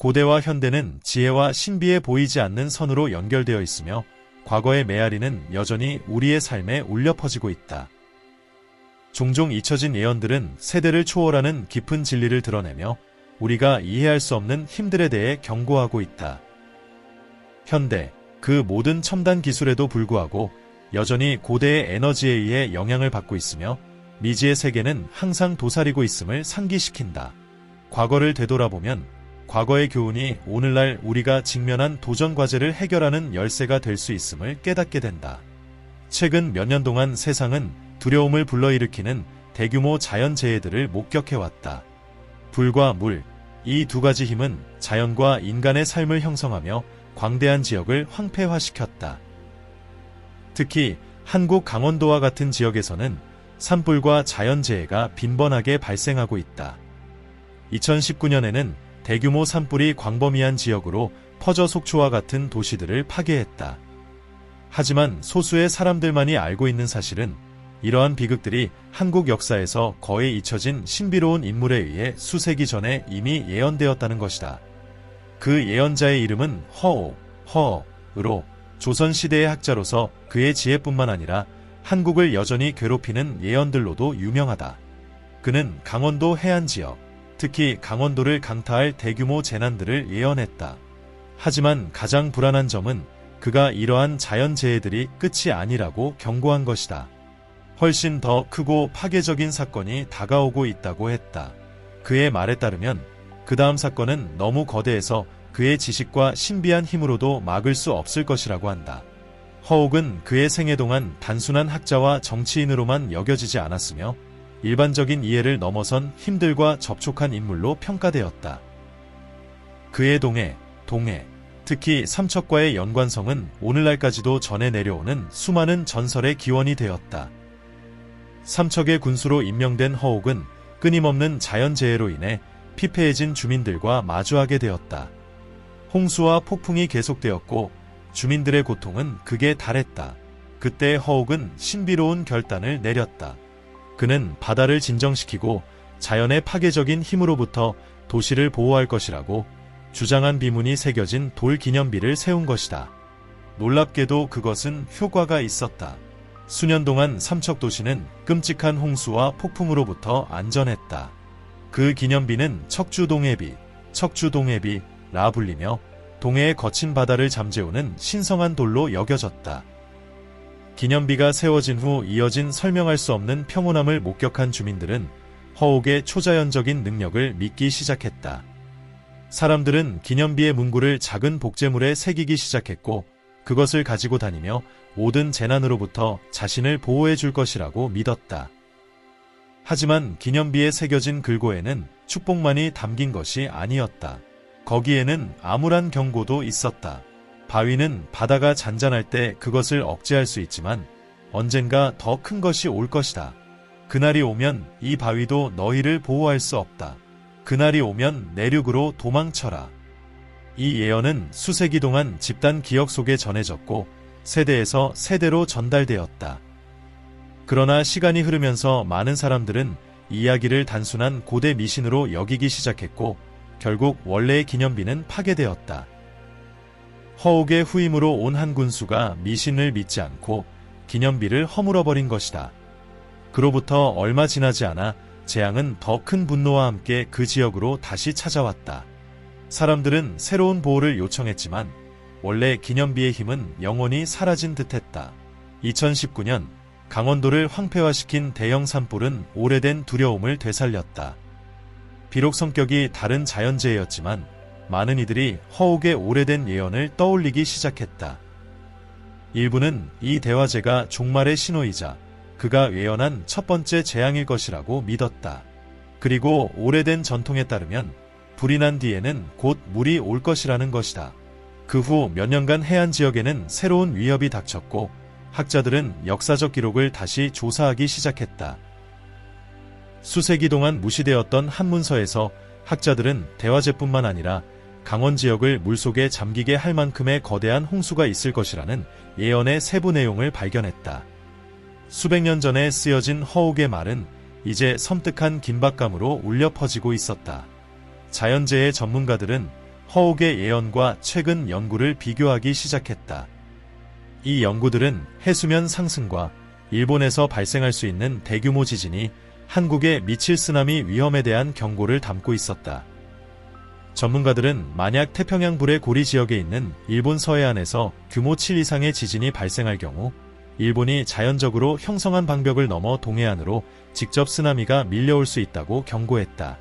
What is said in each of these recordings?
고대와 현대는 지혜와 신비에 보이지 않는 선으로 연결되어 있으며 과거의 메아리는 여전히 우리의 삶에 울려 퍼지고 있다. 종종 잊혀진 예언들은 세대를 초월하는 깊은 진리를 드러내며 우리가 이해할 수 없는 힘들에 대해 경고하고 있다. 현대, 그 모든 첨단 기술에도 불구하고 여전히 고대의 에너지에 의해 영향을 받고 있으며 미지의 세계는 항상 도사리고 있음을 상기시킨다. 과거를 되돌아보면 과거의 교훈이 오늘날 우리가 직면한 도전 과제를 해결하는 열쇠가 될 수 있음을 깨닫게 된다. 최근 몇 년 동안 세상은 두려움을 불러일으키는 대규모 자연재해들을 목격해왔다. 불과 물, 이 두 가지 힘은 자연과 인간의 삶을 형성하며 광대한 지역을 황폐화시켰다. 특히 한국 강원도와 같은 지역에서는 산불과 자연재해가 빈번하게 발생하고 있다. 2019년에는 대규모 산불이 광범위한 지역으로 퍼져 속초와 같은 도시들을 파괴했다. 하지만 소수의 사람들만이 알고 있는 사실은 이러한 비극들이 한국 역사에서 거의 잊혀진 신비로운 인물에 의해 수세기 전에 이미 예언되었다는 것이다. 그 예언자의 이름은 허으로 조선시대의 학자로서 그의 지혜뿐만 아니라 한국을 여전히 괴롭히는 예언들로도 유명하다. 그는 강원도 해안지역, 특히 강원도를 강타할 대규모 재난들을 예언했다. 하지만 가장 불안한 점은 그가 이러한 자연재해들이 끝이 아니라고 경고한 것이다. 훨씬 더 크고 파괴적인 사건이 다가오고 있다고 했다. 그의 말에 따르면 그 다음 사건은 너무 거대해서 그의 지식과 신비한 힘으로도 막을 수 없을 것이라고 한다. 허욱은 그의 생애 동안 단순한 학자와 정치인으로만 여겨지지 않았으며 일반적인 이해를 넘어선 힘들과 접촉한 인물로 평가되었다. 그의 동해, 특히 삼척과의 연관성은 오늘날까지도 전해 내려오는 수많은 전설의 기원이 되었다. 삼척의 군수로 임명된 허욱은 끊임없는 자연재해로 인해 피폐해진 주민들과 마주하게 되었다. 홍수와 폭풍이 계속되었고 주민들의 고통은 극에 달했다. 그때 허욱은 신비로운 결단을 내렸다. 그는 바다를 진정시키고 자연의 파괴적인 힘으로부터 도시를 보호할 것이라고 주장한 비문이 새겨진 돌 기념비를 세운 것이다. 놀랍게도 그것은 효과가 있었다. 수년 동안 삼척 도시는 끔찍한 홍수와 폭풍으로부터 안전했다. 그 기념비는 척주동해비라 불리며 동해의 거친 바다를 잠재우는 신성한 돌로 여겨졌다. 기념비가 세워진 후 이어진 설명할 수 없는 평온함을 목격한 주민들은 허욱의 초자연적인 능력을 믿기 시작했다. 사람들은 기념비의 문구를 작은 복제물에 새기기 시작했고 그것을 가지고 다니며 모든 재난으로부터 자신을 보호해 줄 것이라고 믿었다. 하지만 기념비에 새겨진 글고에는 축복만이 담긴 것이 아니었다. 거기에는 암울한 경고도 있었다. 바위는 바다가 잔잔할 때 그것을 억제할 수 있지만 언젠가 더 큰 것이 올 것이다. 그날이 오면 이 바위도 너희를 보호할 수 없다. 그날이 오면 내륙으로 도망쳐라. 이 예언은 수세기 동안 집단 기억 속에 전해졌고 세대에서 세대로 전달되었다. 그러나 시간이 흐르면서 많은 사람들은 이야기를 단순한 고대 미신으로 여기기 시작했고 결국 원래의 기념비는 파괴되었다. 허욱의 후임으로 온 한 군수가 미신을 믿지 않고 기념비를 허물어버린 것이다. 그로부터 얼마 지나지 않아 재앙은 더 큰 분노와 함께 그 지역으로 다시 찾아왔다. 사람들은 새로운 보호를 요청했지만 원래 기념비의 힘은 영원히 사라진 듯했다. 2019년 강원도를 황폐화시킨 대형 산불은 오래된 두려움을 되살렸다. 비록 성격이 다른 자연재해였지만 많은 이들이 허욱의 오래된 예언을 떠올리기 시작했다. 일부는 이 대화제가 종말의 신호이자 그가 예언한 첫 번째 재앙일 것이라고 믿었다. 그리고 오래된 전통에 따르면 불이 난 뒤에는 곧 물이 올 것이라는 것이다. 그 후 몇 년간 해안 지역에는 새로운 위협이 닥쳤고 학자들은 역사적 기록을 다시 조사하기 시작했다. 수세기 동안 무시되었던 한문서에서 학자들은 대화제뿐만 아니라 강원 지역을 물속에 잠기게 할 만큼의 거대한 홍수가 있을 것이라는 예언의 세부 내용을 발견했다. 수백 년 전에 쓰여진 허욱의 말은 이제 섬뜩한 긴박감으로 울려 퍼지고 있었다. 자연재해 전문가들은 허욱의 예언과 최근 연구를 비교하기 시작했다. 이 연구들은 해수면 상승과 일본에서 발생할 수 있는 대규모 지진이 한국에 미칠 쓰나미 위험에 대한 경고를 담고 있었다. 전문가들은 만약 태평양 불의 고리 지역에 있는 일본 서해안에서 규모 7 이상의 지진이 발생할 경우 일본이 자연적으로 형성한 방벽을 넘어 동해안으로 직접 쓰나미가 밀려올 수 있다고 경고했다.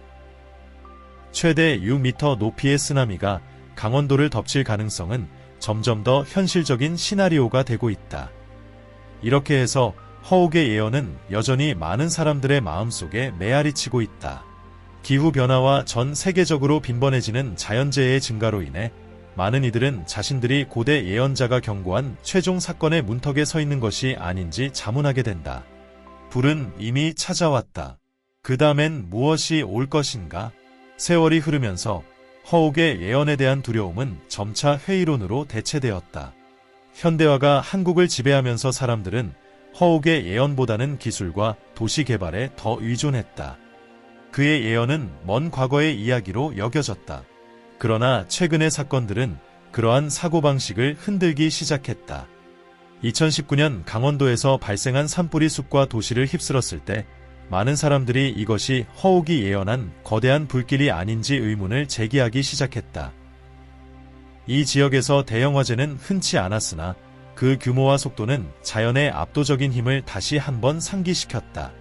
최대 6m 높이의 쓰나미가 강원도를 덮칠 가능성은 점점 더 현실적인 시나리오가 되고 있다. 이렇게 해서 허욱의 예언은 여전히 많은 사람들의 마음속에 메아리치고 있다. 기후변화와 전 세계적으로 빈번해지는 자연재해의 증가로 인해 많은 이들은 자신들이 고대 예언자가 경고한 최종 사건의 문턱에 서 있는 것이 아닌지 자문하게 된다. 불은 이미 찾아왔다. 그 다음엔 무엇이 올 것인가? 세월이 흐르면서 허욱의 예언에 대한 두려움은 점차 회의론으로 대체되었다. 현대화가 한국을 지배하면서 사람들은 허욱의 예언보다는 기술과 도시 개발에 더 의존했다. 그의 예언은 먼 과거의 이야기로 여겨졌다. 그러나 최근의 사건들은 그러한 사고방식을 흔들기 시작했다. 2019년 강원도에서 발생한 산불이 숲과 도시를 휩쓸었을 때 많은 사람들이 이것이 허욱이 예언한 거대한 불길이 아닌지 의문을 제기하기 시작했다. 이 지역에서 대형 화재는 흔치 않았으나 그 규모와 속도는 자연의 압도적인 힘을 다시 한번 상기시켰다.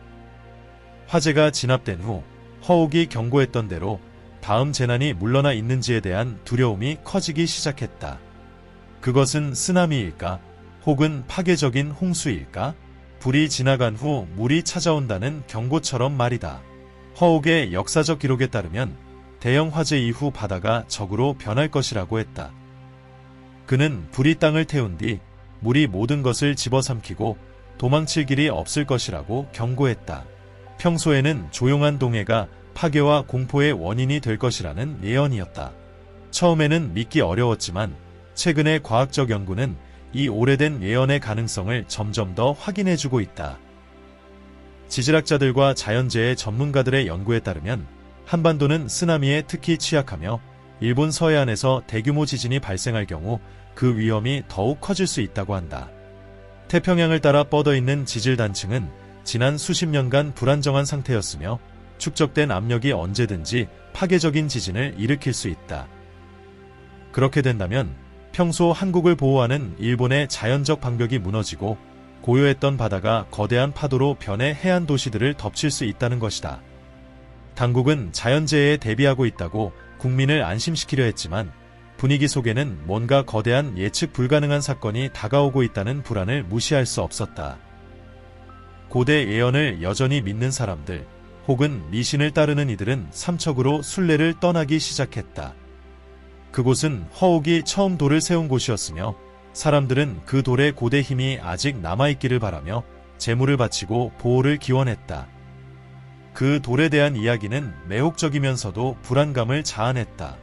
화재가 진압된 후 허욱이 경고했던 대로 다음 재난이 물러나 있는지에 대한 두려움이 커지기 시작했다. 그것은 쓰나미일까? 혹은 파괴적인 홍수일까? 불이 지나간 후 물이 찾아온다는 경고처럼 말이다. 허욱의 역사적 기록에 따르면 대형 화재 이후 바다가 적으로 변할 것이라고 했다. 그는 불이 땅을 태운 뒤 물이 모든 것을 집어삼키고 도망칠 길이 없을 것이라고 경고했다. 평소에는 조용한 동해가 파괴와 공포의 원인이 될 것이라는 예언이었다. 처음에는 믿기 어려웠지만 최근의 과학적 연구는 이 오래된 예언의 가능성을 점점 더 확인해주고 있다. 지질학자들과 자연재해 전문가들의 연구에 따르면 한반도는 쓰나미에 특히 취약하며 일본 서해안에서 대규모 지진이 발생할 경우 그 위험이 더욱 커질 수 있다고 한다. 태평양을 따라 뻗어있는 지질단층은 지난 수십 년간 불안정한 상태였으며 축적된 압력이 언제든지 파괴적인 지진을 일으킬 수 있다. 그렇게 된다면 평소 한국을 보호하는 일본의 자연적 방벽이 무너지고 고요했던 바다가 거대한 파도로 변해 해안 도시들을 덮칠 수 있다는 것이다. 당국은 자연재해에 대비하고 있다고 국민을 안심시키려 했지만 분위기 속에는 뭔가 거대한 예측 불가능한 사건이 다가오고 있다는 불안을 무시할 수 없었다. 고대 예언을 여전히 믿는 사람들 혹은 미신을 따르는 이들은 삼척으로 순례를 떠나기 시작했다. 그곳은 허욱이 처음 돌을 세운 곳이었으며 사람들은 그 돌의 고대 힘이 아직 남아있기를 바라며 제물을 바치고 보호를 기원했다. 그 돌에 대한 이야기는 매혹적이면서도 불안감을 자아냈다.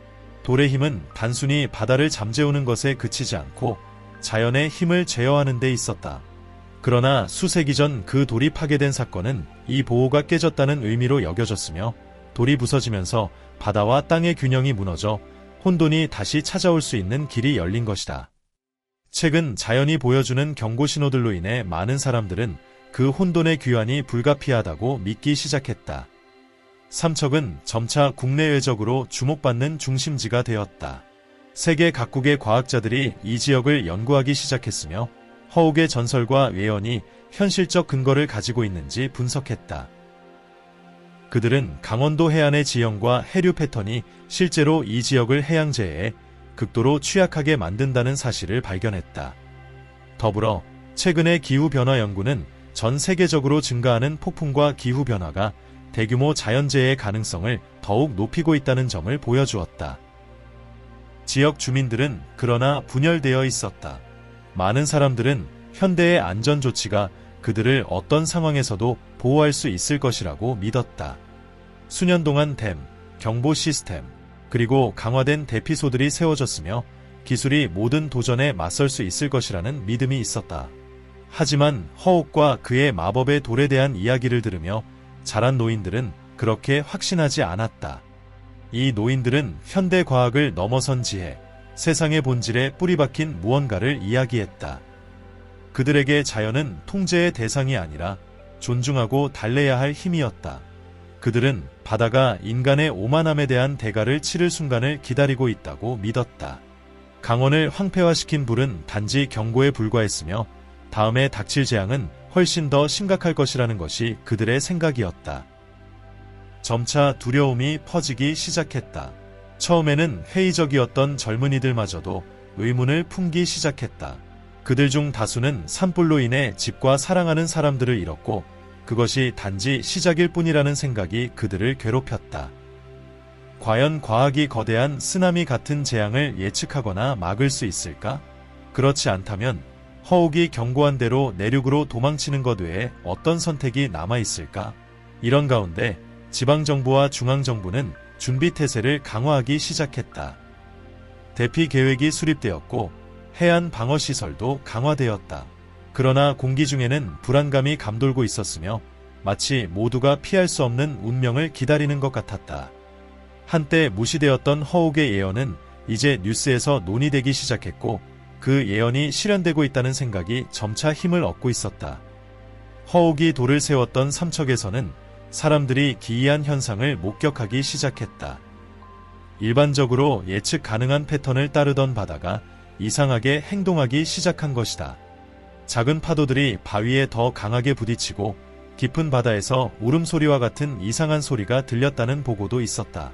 돌의 힘은 단순히 바다를 잠재우는 것에 그치지 않고 자연의 힘을 제어하는 데 있었다. 그러나 수세기 전 그 돌이 파괴된 사건은 이 보호가 깨졌다는 의미로 여겨졌으며 돌이 부서지면서 바다와 땅의 균형이 무너져 혼돈이 다시 찾아올 수 있는 길이 열린 것이다. 최근 자연이 보여주는 경고 신호들로 인해 많은 사람들은 그 혼돈의 귀환이 불가피하다고 믿기 시작했다. 삼척은 점차 국내외적으로 주목받는 중심지가 되었다. 세계 각국의 과학자들이 이 지역을 연구하기 시작했으며 허욱의 전설과 예언이 현실적 근거를 가지고 있는지 분석했다. 그들은 강원도 해안의 지형과 해류 패턴이 실제로 이 지역을 해양재해에 극도로 취약하게 만든다는 사실을 발견했다. 더불어 최근의 기후변화 연구는 전 세계적으로 증가하는 폭풍과 기후변화가 대규모 자연재해의 가능성을 더욱 높이고 있다는 점을 보여주었다. 지역 주민들은 그러나 분열되어 있었다. 많은 사람들은 현대의 안전조치가 그들을 어떤 상황에서도 보호할 수 있을 것이라고 믿었다. 수년 동안 댐, 경보 시스템, 그리고 강화된 대피소들이 세워졌으며 기술이 모든 도전에 맞설 수 있을 것이라는 믿음이 있었다. 하지만 허욱과 그의 마법의 돌에 대한 이야기를 들으며 자란 노인들은 그렇게 확신하지 않았다. 이 노인들은 현대 과학을 넘어선 지혜, 세상의 본질에 뿌리박힌 무언가를 이야기했다. 그들에게 자연은 통제의 대상이 아니라 존중하고 달래야 할 힘이었다. 그들은 바다가 인간의 오만함에 대한 대가를 치를 순간을 기다리고 있다고 믿었다. 강원을 황폐화시킨 불은 단지 경고에 불과했으며 다음에 닥칠 재앙은 훨씬 더 심각할 것이라는 것이 그들의 생각이었다. 점차 두려움이 퍼지기 시작했다. 처음에는 회의적이었던 젊은이들마저도 의문을 품기 시작했다. 그들 중 다수는 산불로 인해 집과 사랑하는 사람들을 잃었고 그것이 단지 시작일 뿐이라는 생각이 그들을 괴롭혔다. 과연 과학이 거대한 쓰나미 같은 재앙을 예측하거나 막을 수 있을까? 그렇지 않다면 허욱이 경고한 대로 내륙으로 도망치는 것 외에 어떤 선택이 남아있을까? 이런 가운데 지방정부와 중앙정부는 준비태세를 강화하기 시작했다. 대피 계획이 수립되었고 해안 방어시설도 강화되었다. 그러나 공기 중에는 불안감이 감돌고 있었으며 마치 모두가 피할 수 없는 운명을 기다리는 것 같았다. 한때 무시되었던 허욱의 예언은 이제 뉴스에서 논의되기 시작했고 그 예언이 실현되고 있다는 생각이 점차 힘을 얻고 있었다. 허욱이 돌을 세웠던 삼척에서는 사람들이 기이한 현상을 목격하기 시작했다. 일반적으로 예측 가능한 패턴을 따르던 바다가 이상하게 행동하기 시작한 것이다. 작은 파도들이 바위에 더 강하게 부딪히고 깊은 바다에서 울음소리와 같은 이상한 소리가 들렸다는 보고도 있었다.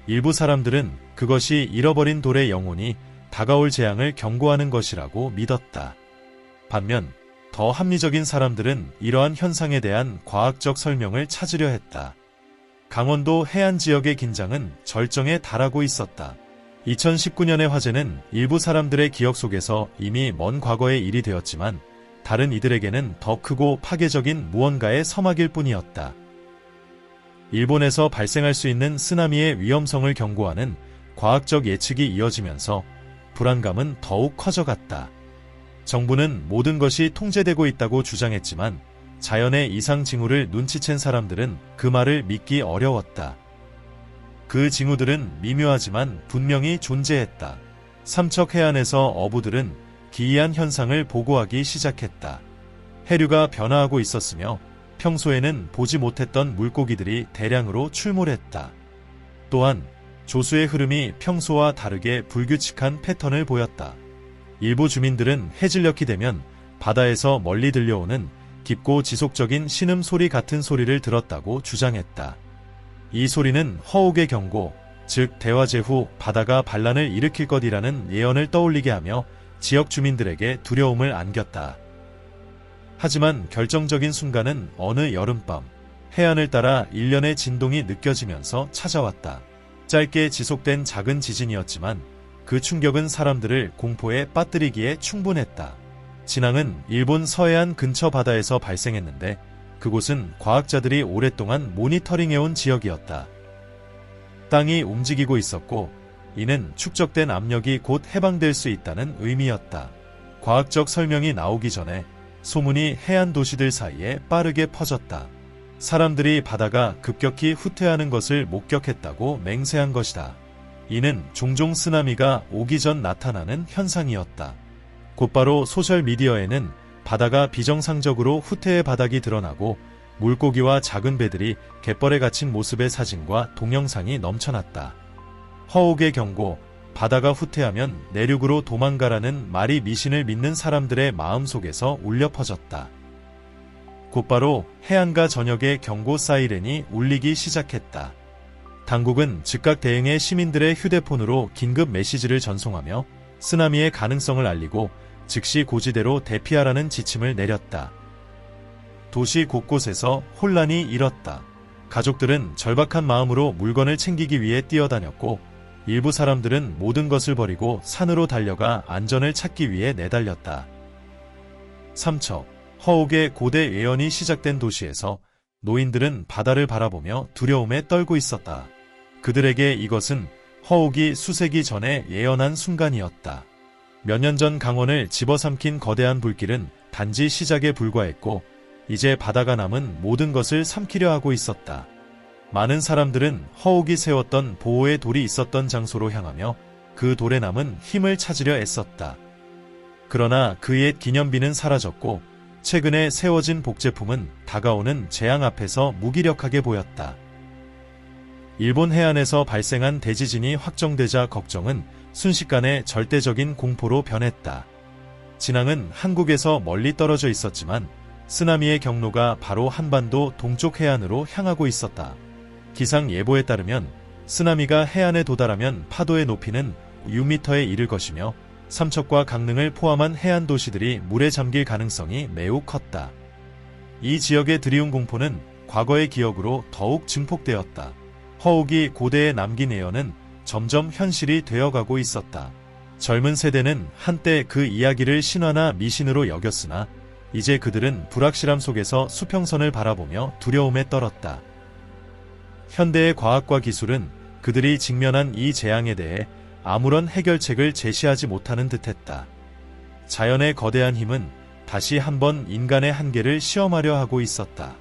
일부 사람들은 그것이 잃어버린 돌의 영혼이 다가올 재앙을 경고하는 것이라고 믿었다. 반면 더 합리적인 사람들은 이러한 현상에 대한 과학적 설명을 찾으려 했다. 강원도 해안 지역의 긴장은 절정에 달하고 있었다. 2019년의 화재는 일부 사람들의 기억 속에서 이미 먼 과거의 일이 되었지만 다른 이들에게는 더 크고 파괴적인 무언가의 서막일 뿐이었다. 일본에서 발생할 수 있는 쓰나미의 위험성을 경고하는 과학적 예측이 이어지면서 불안감은 더욱 커져갔다. 정부는 모든 것이 통제되고 있다고 주장했지만 자연의 이상 징후를 눈치챈 사람들은 그 말을 믿기 어려웠다. 그 징후들은 미묘하지만 분명히 존재했다. 삼척 해안에서 어부들은 기이한 현상을 보고하기 시작했다. 해류가 변화하고 있었으며 평소에는 보지 못했던 물고기들이 대량으로 출몰했다. 또한 조수의 흐름이 평소와 다르게 불규칙한 패턴을 보였다. 일부 주민들은 해질녘이 되면 바다에서 멀리 들려오는 깊고 지속적인 신음소리 같은 소리를 들었다고 주장했다. 이 소리는 허욱의 경고, 즉 대화재 후 바다가 반란을 일으킬 것이라는 예언을 떠올리게 하며 지역 주민들에게 두려움을 안겼다. 하지만 결정적인 순간은 어느 여름밤, 해안을 따라 일련의 진동이 느껴지면서 찾아왔다. 짧게 지속된 작은 지진이었지만 그 충격은 사람들을 공포에 빠뜨리기에 충분했다. 진앙은 일본 서해안 근처 바다에서 발생했는데 그곳은 과학자들이 오랫동안 모니터링해온 지역이었다. 땅이 움직이고 있었고 이는 축적된 압력이 곧 해방될 수 있다는 의미였다. 과학적 설명이 나오기 전에 소문이 해안 도시들 사이에 빠르게 퍼졌다. 사람들이 바다가 급격히 후퇴하는 것을 목격했다고 맹세한 것이다. 이는 종종 쓰나미가 오기 전 나타나는 현상이었다. 곧바로 소셜미디어에는 바다가 비정상적으로 후퇴의 바닥이 드러나고 물고기와 작은 배들이 갯벌에 갇힌 모습의 사진과 동영상이 넘쳐났다. 허욱의 경고, 바다가 후퇴하면 내륙으로 도망가라는 말이 미신을 믿는 사람들의 마음속에서 울려 퍼졌다. 곧바로 해안가 전역의 경고 사이렌이 울리기 시작했다. 당국은 즉각 대응해 시민들의 휴대폰으로 긴급 메시지를 전송하며 쓰나미의 가능성을 알리고 즉시 고지대로 대피하라는 지침을 내렸다. 도시 곳곳에서 혼란이 일었다. 가족들은 절박한 마음으로 물건을 챙기기 위해 뛰어다녔고 일부 사람들은 모든 것을 버리고 산으로 달려가 안전을 찾기 위해 내달렸다. 삼척, 허욱의 고대 예언이 시작된 도시에서 노인들은 바다를 바라보며 두려움에 떨고 있었다. 그들에게 이것은 허욱이 수세기 전에 예언한 순간이었다. 몇 년 전 강원을 집어삼킨 거대한 불길은 단지 시작에 불과했고 이제 바다가 남은 모든 것을 삼키려 하고 있었다. 많은 사람들은 허욱이 세웠던 보호의 돌이 있었던 장소로 향하며 그 돌에 남은 힘을 찾으려 애썼다. 그러나 그 옛 기념비는 사라졌고 최근에 세워진 복제품은 다가오는 재앙 앞에서 무기력하게 보였다. 일본 해안에서 발생한 대지진이 확정되자 걱정은 순식간에 절대적인 공포로 변했다. 진앙은 한국에서 멀리 떨어져 있었지만 쓰나미의 경로가 바로 한반도 동쪽 해안으로 향하고 있었다. 기상 예보에 따르면 쓰나미가 해안에 도달하면 파도의 높이는 6m에 이를 것이며 삼척과 강릉을 포함한 해안 도시들이 물에 잠길 가능성이 매우 컸다. 이 지역의 드리운 공포는 과거의 기억으로 더욱 증폭되었다. 허욱이 고대에 남긴 예언은 점점 현실이 되어가고 있었다. 젊은 세대는 한때 그 이야기를 신화나 미신으로 여겼으나 이제 그들은 불확실함 속에서 수평선을 바라보며 두려움에 떨었다. 현대의 과학과 기술은 그들이 직면한 이 재앙에 대해 아무런 해결책을 제시하지 못하는 듯했다. 자연의 거대한 힘은 다시 한번 인간의 한계를 시험하려 하고 있었다.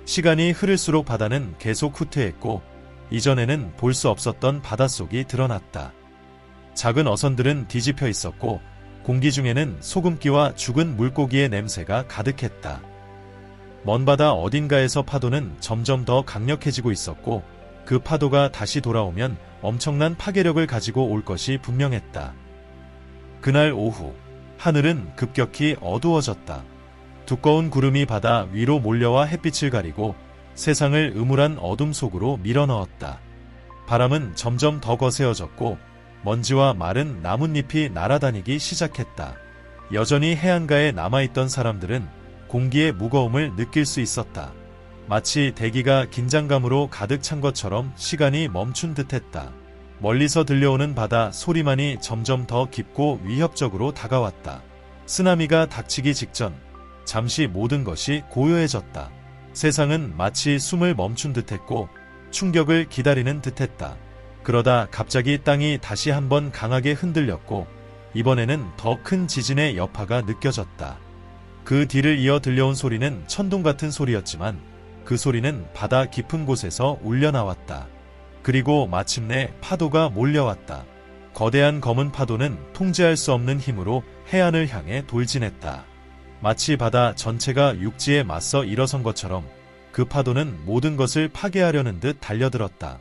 시간이 흐를수록 바다는 계속 후퇴했고 이전에는 볼 수 없었던 바닷속이 드러났다. 작은 어선들은 뒤집혀 있었고 공기 중에는 소금기와 죽은 물고기의 냄새가 가득했다. 먼 바다 어딘가에서 파도는 점점 더 강력해지고 있었고 그 파도가 다시 돌아오면 엄청난 파괴력을 가지고 올 것이 분명했다. 그날 오후 하늘은 급격히 어두워졌다. 두꺼운 구름이 바다 위로 몰려와 햇빛을 가리고 세상을 음울한 어둠 속으로 밀어넣었다. 바람은 점점 더 거세어졌고 먼지와 마른 나뭇잎이 날아다니기 시작했다. 여전히 해안가에 남아있던 사람들은 공기의 무거움을 느낄 수 있었다. 마치 대기가 긴장감으로 가득 찬 것처럼 시간이 멈춘 듯했다. 멀리서 들려오는 바다 소리만이 점점 더 깊고 위협적으로 다가왔다. 쓰나미가 닥치기 직전 잠시 모든 것이 고요해졌다. 세상은 마치 숨을 멈춘 듯했고 충격을 기다리는 듯했다. 그러다 갑자기 땅이 다시 한번 강하게 흔들렸고 이번에는 더 큰 지진의 여파가 느껴졌다. 그 뒤를 이어 들려온 소리는 천둥 같은 소리였지만 그 소리는 바다 깊은 곳에서 울려나왔다. 그리고 마침내 파도가 몰려왔다. 거대한 검은 파도는 통제할 수 없는 힘으로 해안을 향해 돌진했다. 마치 바다 전체가 육지에 맞서 일어선 것처럼 그 파도는 모든 것을 파괴하려는 듯 달려들었다.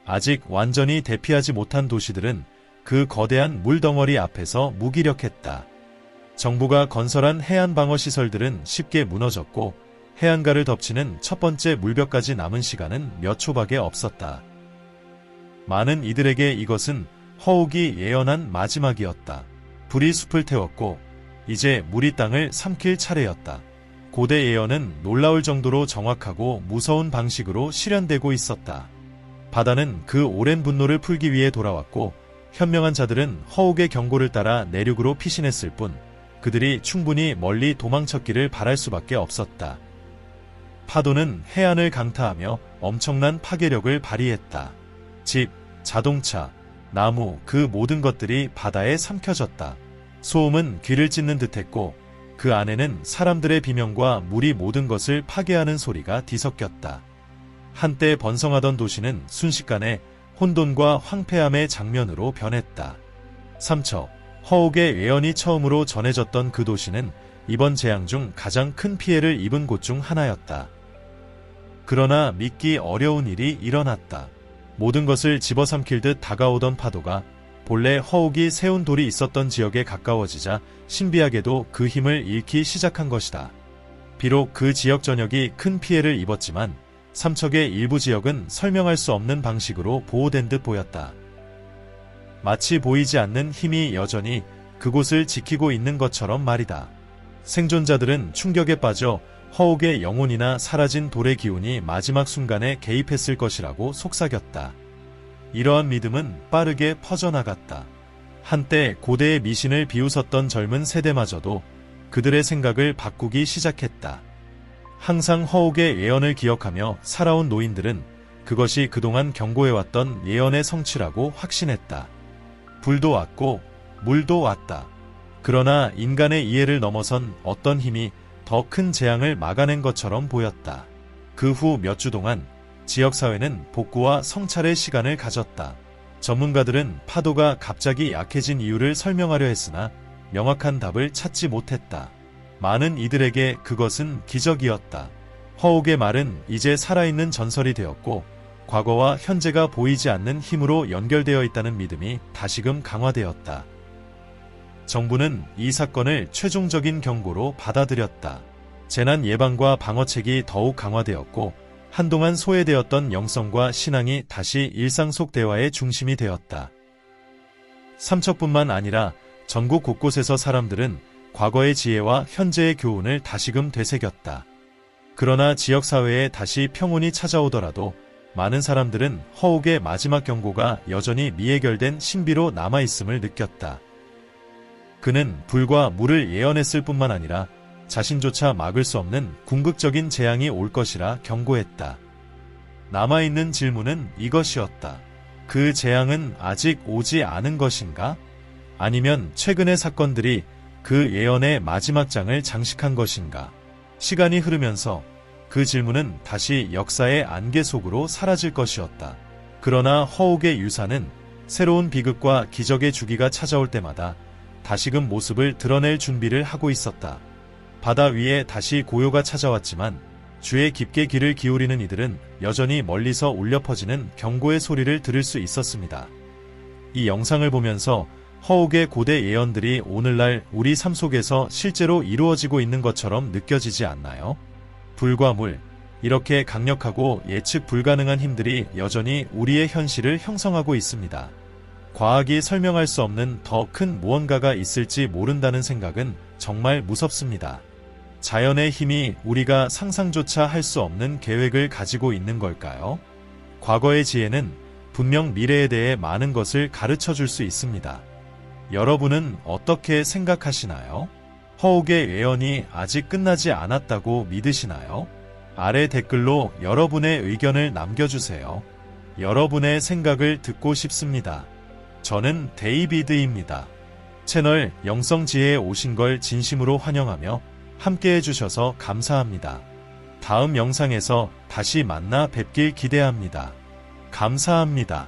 아직 완전히 대피하지 못한 도시들은 그 거대한 물덩어리 앞에서 무기력했다. 정부가 건설한 해안 방어 시설들은 쉽게 무너졌고 해안가를 덮치는 첫 번째 물벽까지 남은 시간은 몇 초밖에 없었다. 많은 이들에게 이것은 허욱이 예언한 마지막이었다. 불이 숲을 태웠고 이제 물이 땅을 삼킬 차례였다. 고대 예언은 놀라울 정도로 정확하고 무서운 방식으로 실현되고 있었다. 바다는 그 오랜 분노를 풀기 위해 돌아왔고 현명한 자들은 허욱의 경고를 따라 내륙으로 피신했을 뿐 그들이 충분히 멀리 도망쳤기를 바랄 수밖에 없었다. 파도는 해안을 강타하며 엄청난 파괴력을 발휘했다. 집, 자동차, 나무 그 모든 것들이 바다에 삼켜졌다. 소음은 귀를 찢는 듯했고 그 안에는 사람들의 비명과 물이 모든 것을 파괴하는 소리가 뒤섞였다. 한때 번성하던 도시는 순식간에 혼돈과 황폐함의 장면으로 변했다. 삼척, 허욱의 예언이 처음으로 전해졌던 그 도시는 이번 재앙 중 가장 큰 피해를 입은 곳 중 하나였다. 그러나 믿기 어려운 일이 일어났다. 모든 것을 집어삼킬 듯 다가오던 파도가 본래 허욱이 세운 돌이 있었던 지역에 가까워지자 신비하게도 그 힘을 잃기 시작한 것이다. 비록 그 지역 전역이 큰 피해를 입었지만 삼척의 일부 지역은 설명할 수 없는 방식으로 보호된 듯 보였다. 마치 보이지 않는 힘이 여전히 그곳을 지키고 있는 것처럼 말이다. 생존자들은 충격에 빠져 허욱의 영혼이나 사라진 돌의 기운이 마지막 순간에 개입했을 것이라고 속삭였다. 이러한 믿음은 빠르게 퍼져나갔다. 한때 고대의 미신을 비웃었던 젊은 세대마저도 그들의 생각을 바꾸기 시작했다. 항상 허욱의 예언을 기억하며 살아온 노인들은 그것이 그동안 경고해왔던 예언의 성취라고 확신했다. 불도 왔고 물도 왔다. 그러나 인간의 이해를 넘어선 어떤 힘이 더 큰 재앙을 막아낸 것처럼 보였다. 그 후 몇 주 동안 지역사회는 복구와 성찰의 시간을 가졌다. 전문가들은 파도가 갑자기 약해진 이유를 설명하려 했으나 명확한 답을 찾지 못했다. 많은 이들에게 그것은 기적이었다. 허욱의 말은 이제 살아있는 전설이 되었고 과거와 현재가 보이지 않는 힘으로 연결되어 있다는 믿음이 다시금 강화되었다. 정부는 이 사건을 최종적인 경고로 받아들였다. 재난 예방과 방어책이 더욱 강화되었고 한동안 소외되었던 영성과 신앙이 다시 일상 속 대화의 중심이 되었다. 삼척뿐만 아니라 전국 곳곳에서 사람들은 과거의 지혜와 현재의 교훈을 다시금 되새겼다. 그러나 지역사회에 다시 평온이 찾아오더라도 많은 사람들은 허욱의 마지막 경고가 여전히 미해결된 신비로 남아있음을 느꼈다. 그는 불과 물을 예언했을 뿐만 아니라 자신조차 막을 수 없는 궁극적인 재앙이 올 것이라 경고했다. 남아있는 질문은 이것이었다. 그 재앙은 아직 오지 않은 것인가? 아니면 최근의 사건들이 그 예언의 마지막 장을 장식한 것인가? 시간이 흐르면서 그 질문은 다시 역사의 안개 속으로 사라질 것이었다. 그러나 허욱의 유산은 새로운 비극과 기적의 주기가 찾아올 때마다 다시금 모습을 드러낼 준비를 하고 있었다. 바다 위에 다시 고요가 찾아왔지만 주에 깊게 귀를 기울이는 이들은 여전히 멀리서 울려 퍼지는 경고의 소리를 들을 수 있었습니다. 이 영상을 보면서 허욱의 고대 예언들이 오늘날 우리 삶 속에서 실제로 이루어지고 있는 것처럼 느껴지지 않나요? 불과 물, 이렇게 강력하고 예측 불가능한 힘들이 여전히 우리의 현실을 형성하고 있습니다. 과학이 설명할 수 없는 더 큰 무언가가 있을지 모른다는 생각은 정말 무섭습니다. 자연의 힘이 우리가 상상조차 할 수 없는 계획을 가지고 있는 걸까요? 과거의 지혜는 분명 미래에 대해 많은 것을 가르쳐 줄 수 있습니다. 여러분은 어떻게 생각하시나요? 허욱의 예언이 아직 끝나지 않았다고 믿으시나요? 아래 댓글로 여러분의 의견을 남겨주세요. 여러분의 생각을 듣고 싶습니다. 저는 데이비드입니다. 채널 영성지혜에 오신 걸 진심으로 환영하며 함께 해주셔서 감사합니다. 다음 영상에서 다시 만나 뵙길 기대합니다. 감사합니다.